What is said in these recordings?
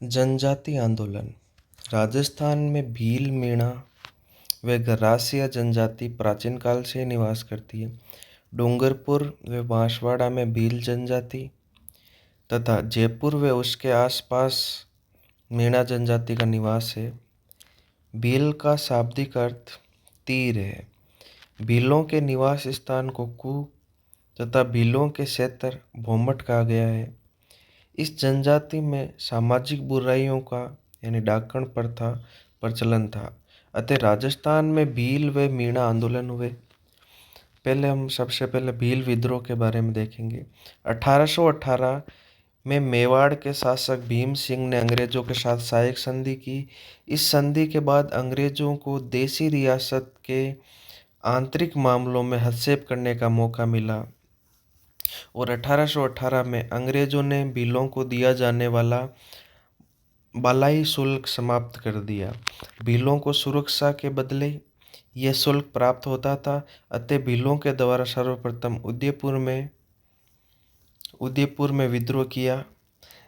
जनजाति आंदोलन। राजस्थान में भील, मीणा व गरासिया जनजाति प्राचीन काल से निवास करती है। डूंगरपुर व बांसवाड़ा में भील जनजाति तथा जयपुर व उसके आसपास मीणा जनजाति का निवास है। भील का शाब्दिक अर्थ तीर है। भीलों के निवास स्थान को कू तथा भीलों के क्षेत्र भोमट कहा गया है। इस जनजाति में सामाजिक बुराइयों का यानी डाकण प्रथा प्रचलन था। अतः राजस्थान में भील व मीणा आंदोलन हुए। हम सबसे पहले भील विद्रोह के बारे में देखेंगे। 1818 में मेवाड़ के शासक भीम सिंह ने अंग्रेजों के साथ सहायक संधि की। इस संधि के बाद अंग्रेजों को देशी रियासत के आंतरिक मामलों में हस्तक्षेप करने का मौका मिला और 1818 में अंग्रेजों ने भीलों को दिया जाने वाला बालाई शुल्क समाप्त कर दिया। भीलों को सुरक्षा के बदले यह शुल्क प्राप्त होता था। अतः भीलों के द्वारा सर्वप्रथम उदयपुर में विद्रोह किया।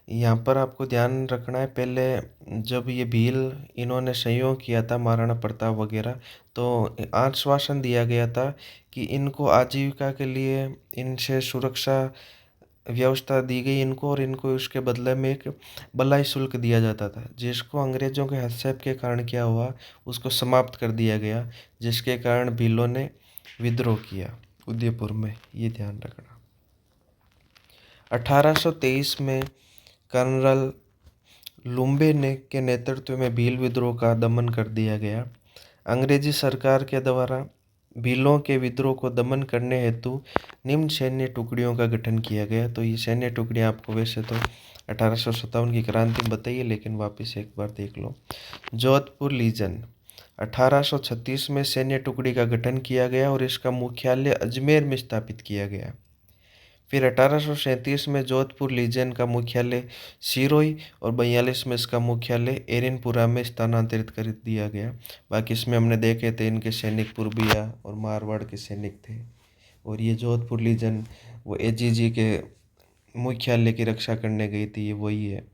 यहाँ पर आपको ध्यान रखना है, पहले जब ये भील इन्होंने सहयोग किया था महाराणा प्रताप वगैरह, तो आश्वासन दिया गया था कि इनको आजीविका के लिए इनसे सुरक्षा व्यवस्था दी गई इनको, और इनको उसके बदले में एक बलाई शुल्क दिया जाता था, जिसको अंग्रेजों के हस्तक्षेप के कारण क्या हुआ, उसको समाप्त कर दिया गया, जिसके कारण भीलों ने विद्रोह किया उदयपुर में। ये ध्यान रखना। 1823 में कर्नल लुम्बे ने के नेतृत्व में भील विद्रोह का दमन कर दिया गया। अंग्रेजी सरकार के द्वारा भीलों के विद्रोह को दमन करने हेतु निम्न सैन्य टुकड़ियों का गठन किया गया। तो ये सैन्य टुकड़ियाँ आपको वैसे तो 1857 की क्रांति में बताइए, लेकिन वापस एक बार देख लो। जोधपुर लीजन 1836 में सैन्य टुकड़ी का गठन किया गया और इसका मुख्यालय अजमेर में स्थापित किया गया। फिर 1837 में जोधपुर लीजन का मुख्यालय सिरोही और 42 में इसका मुख्यालय एरनपुरा में स्थानांतरित कर दिया गया। बाकी इसमें हमने देखे थे इनके सैनिक पूर्बिया और मारवाड़ के सैनिक थे, और ये जोधपुर लीजन वो एजीजी के मुख्यालय की रक्षा करने गई थी, ये वही है।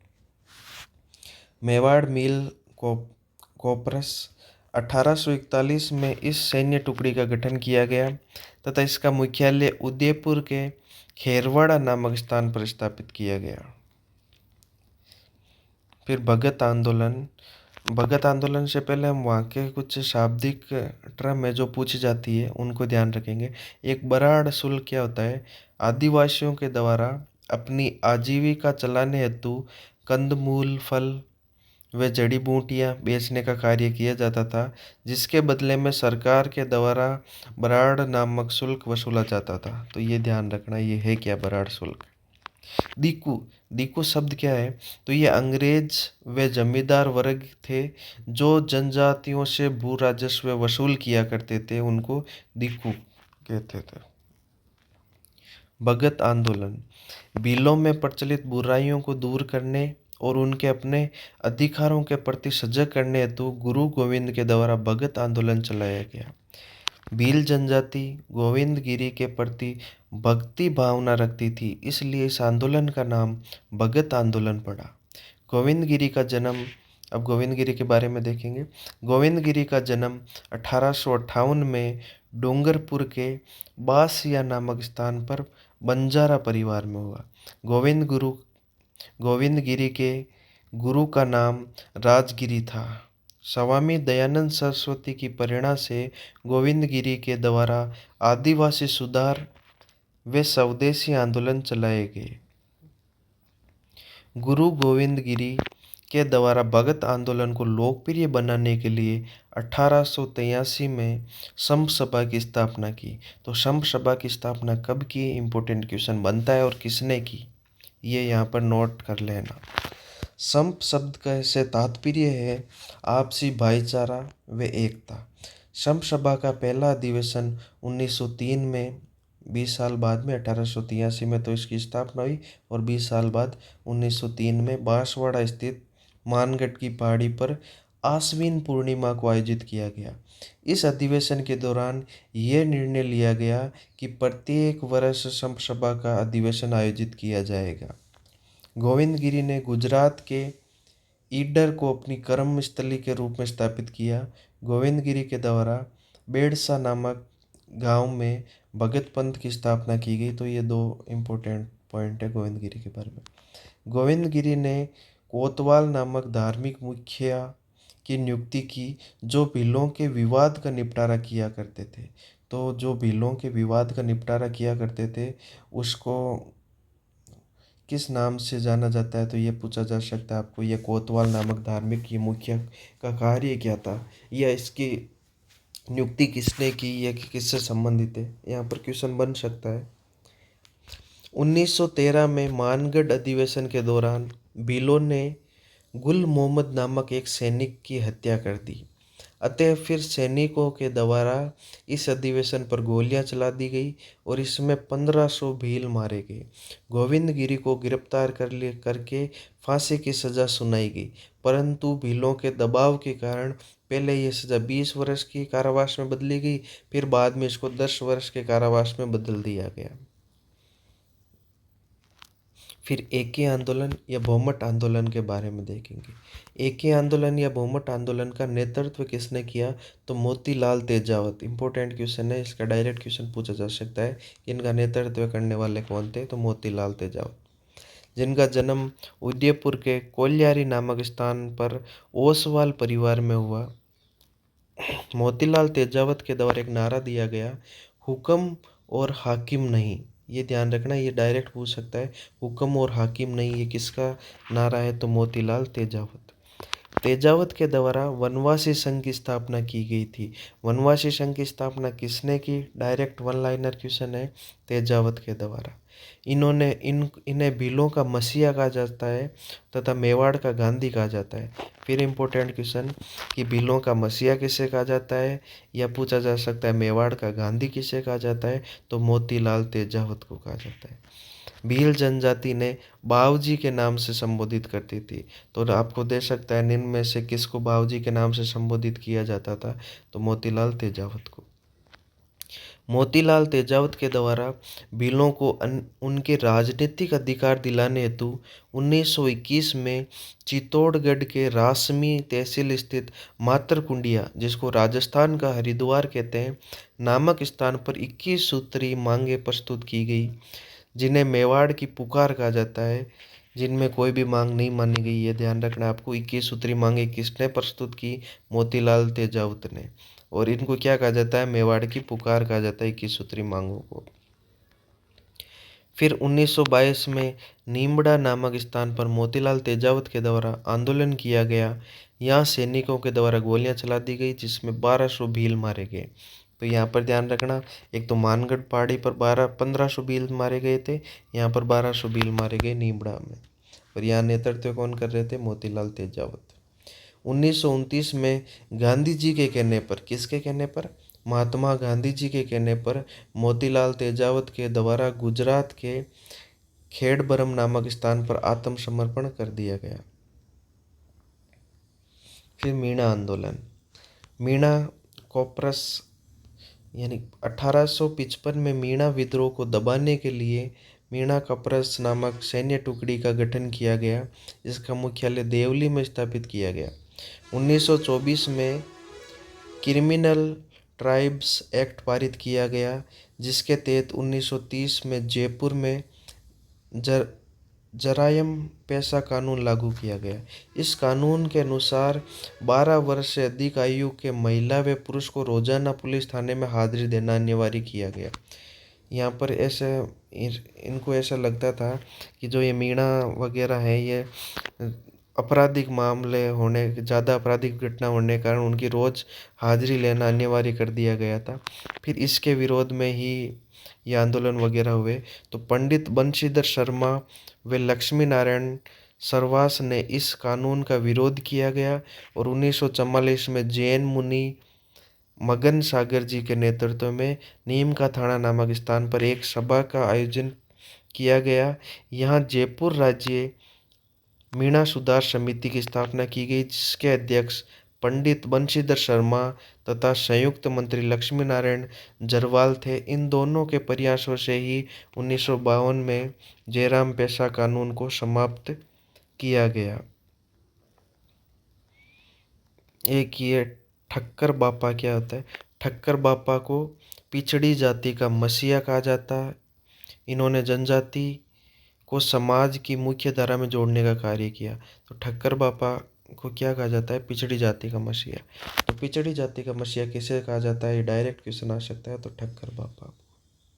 मेवाड़ मिल कोपरस 1841 में इस सैन्य टुकड़ी का गठन किया गया तथा इसका मुख्यालय उदयपुर के खेरवाड़ा नामक स्थान पर स्थापित किया गया। फिर भगत आंदोलन से पहले हम वहाँ के कुछ शाब्दिक टर्म है जो पूछी जाती है उनको ध्यान रखेंगे। एक बराड़ शुल्क क्या होता है? आदिवासियों के द्वारा अपनी आजीविका चलाने हेतु कंदमूल, फल व जड़ी बूटियाँ बेचने का कार्य किया जाता था, जिसके बदले में सरकार के द्वारा बराड़ नामक शुल्क वसूला जाता था। तो ये ध्यान रखना, ये है क्या बराड़ शुल्क। दीकू दीकू शब्द क्या है? तो ये अंग्रेज व जमींदार वर्ग थे जो जनजातियों से भू राजस्व वसूल किया करते थे, उनको दीकू कहते थे। भगत आंदोलन भीलों में प्रचलित बुराइयों को दूर करने और उनके अपने अधिकारों के प्रति सजग करने हेतु गुरु गोविंद के द्वारा भगत आंदोलन चलाया गया। भील जनजाति गोविंद गिरी के प्रति भक्ति भावना रखती थी, इसलिए इस आंदोलन का नाम भगत आंदोलन पड़ा। गोविंद गिरी का जन्म, अब गोविंद गिरी के बारे में देखेंगे। गोविंद गिरी का जन्म 1858 में डूंगरपुर के बासिया नामक स्थान पर बंजारा परिवार में हुआ। गोविंद गिरी के गुरु का नाम राजगिरी था। स्वामी दयानंद सरस्वती की प्रेरणा से गोविंद गिरी के द्वारा आदिवासी सुधार व स्वदेशी आंदोलन चलाए गए। गुरु गोविंद गिरी के द्वारा भगत आंदोलन को लोकप्रिय बनाने के लिए 1883 में संप सभा की स्थापना की। तो संप सभा की स्थापना कब की? इम्पोर्टेंट क्वेश्चन बनता है, और किसने की, ये यहाँ पर नोट कर लेना। संप शब्द का से तात्पर्य है आपसी भाईचारा व एकता। संप सभा का पहला अधिवेशन 1903 में, 20 साल बाद में 1883 में तो इसकी स्थापना हुई, और 20 साल बाद 1903 में बांसवाड़ा स्थित मानगढ़ की पहाड़ी पर आश्विन पूर्णिमा को आयोजित किया गया। इस अधिवेशन के दौरान यह निर्णय लिया गया कि प्रत्येक वर्ष संप सभा का अधिवेशन आयोजित किया जाएगा। गोविंद गिरी ने गुजरात के ईडर को अपनी कर्मस्थली के रूप में स्थापित किया। गोविंदगिरी के द्वारा बेड़सा नामक गांव में भगत पंथ की स्थापना की गई। तो ये दो इम्पोर्टेंट पॉइंट है गोविंदगिरी के बारे में। गोविंदगिरी ने कोतवाल नामक धार्मिक मुखिया की नियुक्ति की, जो भीलों के विवाद का निपटारा किया करते थे। तो जो भीलों के विवाद का निपटारा किया करते थे उसको किस नाम से जाना जाता है, तो ये पूछा जा सकता है आपको। ये कोतवाल नामक धार्मिक ये मुखिया का कार्य क्या था, या इसकी नियुक्ति किसने की, या किससे संबंधित है, यहाँ पर क्वेश्चन बन सकता है। 1913 में मानगढ़ अधिवेशन के दौरान भीलों ने गुल मोहम्मद नामक एक सैनिक की हत्या कर दी। अतः फिर सैनिकों के द्वारा इस अधिवेशन पर गोलियां चला दी गई और इसमें 1500 भील मारे गए। गोविंदगिरी को गिरफ्तार करके फांसी की सज़ा सुनाई गई, परंतु भीलों के दबाव के कारण पहले ये सज़ा 20 वर्ष की कारावास में बदली गई, फिर बाद में इसको 10 वर्ष के कारावास में बदल दिया गया। फिर एके आंदोलन या भूमट आंदोलन के बारे में देखेंगे। एके आंदोलन या भूमट आंदोलन का नेतृत्व किसने किया, तो मोतीलाल तेजावत। इंपॉर्टेंट क्वेश्चन है, इसका डायरेक्ट क्वेश्चन पूछा जा सकता है कि इनका नेतृत्व करने वाले कौन थे, तो मोतीलाल तेजावत, जिनका जन्म उदयपुर के कोल्यारी नामक स्थान पर ओसवाल परिवार में हुआ। मोतीलाल तेजावत के द्वारा एक नारा दिया गया, हुक्म और हाकिम नहीं। ये ध्यान रखना, ये डायरेक्ट पूछ सकता है, हुक्म और हाकिम नहीं, ये किसका नारा है, तो मोतीलाल तेजावत। तेजावत के द्वारा वनवासी संघ की स्थापना की गई थी। वनवासी संघ की स्थापना किसने की, डायरेक्ट वन लाइनर क्वेश्चन है, तेजावत के द्वारा। इन्हें भीलों का मसीहा कहा जाता है तथा मेवाड़ का गांधी कहा जाता है। फिर इम्पोर्टेंट क्वेश्चन कि भीलों का मसीहा किसे कहा जाता है, या पूछा जा सकता है मेवाड़ का गांधी किसे कहा जाता है, तो मोतीलाल तेजावत को कहा जाता है। भील जनजाति ने बावजी के नाम से संबोधित करती थी। तो आपको दे सकता है निम्न में से किसको बावजी के नाम से संबोधित किया जाता था, तो मोतीलाल तेजावत को। मोतीलाल तेजावत के द्वारा भीलों को उनके राजनीतिक अधिकार दिलाने हेतु 1921 में चित्तौड़गढ़ के रासमी तहसील स्थित मातरकुंडिया, जिसको राजस्थान का हरिद्वार कहते हैं, नामक स्थान पर 21 सूत्री मांगे प्रस्तुत की गई, जिन्हें मेवाड़ की पुकार कहा जाता है, जिनमें कोई भी मांग नहीं मानी गई। ये ध्यान रखना आपको। 21 सूत्री मांगे किसने प्रस्तुत की, मोतीलाल तेजावत ने। और इनको क्या कहा जाता है, मेवाड़ की पुकार कहा जाता है 21 सूत्री मांगों को। फिर 1922 में नीमड़ा नामक स्थान पर मोतीलाल तेजावत के द्वारा आंदोलन किया गया। यहाँ सैनिकों के द्वारा गोलियां चला दी गई, जिसमें 1200 भील मारे गए। तो यहाँ पर ध्यान रखना, एक तो मानगढ़ पहाड़ी पर 1500 भील मारे गए थे, यहाँ पर 1200 भील मारे गए नीमड़ा में। और यहाँ नेतृत्व कौन कर रहे थे, मोतीलाल तेजावत। 1929 में गांधी जी के कहने पर, किसके कहने पर, महात्मा गांधी जी के कहने पर मोतीलाल तेजावत के द्वारा गुजरात के खेड़बरम नामक स्थान पर आत्मसमर्पण कर दिया गया। फिर मीणा आंदोलन। मीणा कॉपरस यानी 1855 में मीणा विद्रोह को दबाने के लिए मीणा कॉपरस नामक सैन्य टुकड़ी का गठन किया गया। इसका मुख्यालय देवली में स्थापित किया गया। 1924 में क्रिमिनल ट्राइब्स एक्ट पारित किया गया, जिसके तहत 1930 में जयपुर में जरायम पेशा कानून लागू किया गया। इस कानून के अनुसार 12 वर्ष से अधिक आयु के महिला व पुरुष को रोजाना पुलिस थाने में हाजिरी देना अनिवार्य किया गया। यहाँ पर ऐसे इनको ऐसा लगता था कि जो ये मीणा वगैरह है, ये आपराधिक मामले होने, ज़्यादा आपराधिक घटना होने के कारण उनकी रोज़ हाजिरी लेना अनिवार्य कर दिया गया था। फिर इसके विरोध में ही ये आंदोलन वगैरह हुए। तो पंडित बंशीधर शर्मा व लक्ष्मी नारायण सरवास ने इस कानून का विरोध किया गया और 1944 में जैन मुनि मगन सागर जी के नेतृत्व में नीम का थाना नामक स्थान पर एक सभा का आयोजन किया गया। यहाँ जयपुर राज्य मीणा सुधार समिति की स्थापना की गई, जिसके अध्यक्ष पंडित बंशीधर शर्मा तथा संयुक्त मंत्री लक्ष्मी नारायण जरवाल थे। इन दोनों के प्रयासों से ही 1952 में जयराम पेशा कानून को समाप्त किया गया। एक ये ठक्कर बापा क्या होता है? ठक्कर बापा को पिछड़ी जाति का मसीहा कहा जाता है। इन्होंने जनजाति को समाज की मुख्य धारा में जोड़ने का कार्य किया। तो ठक्कर बापा को क्या कहा जाता है? पिछड़ी जाति का मसीहा। तो पिछड़ी जाति का मसीहा किसे कहा जाता है? ये डायरेक्ट क्वेश्चन आ सकता है, तो ठक्कर बापा।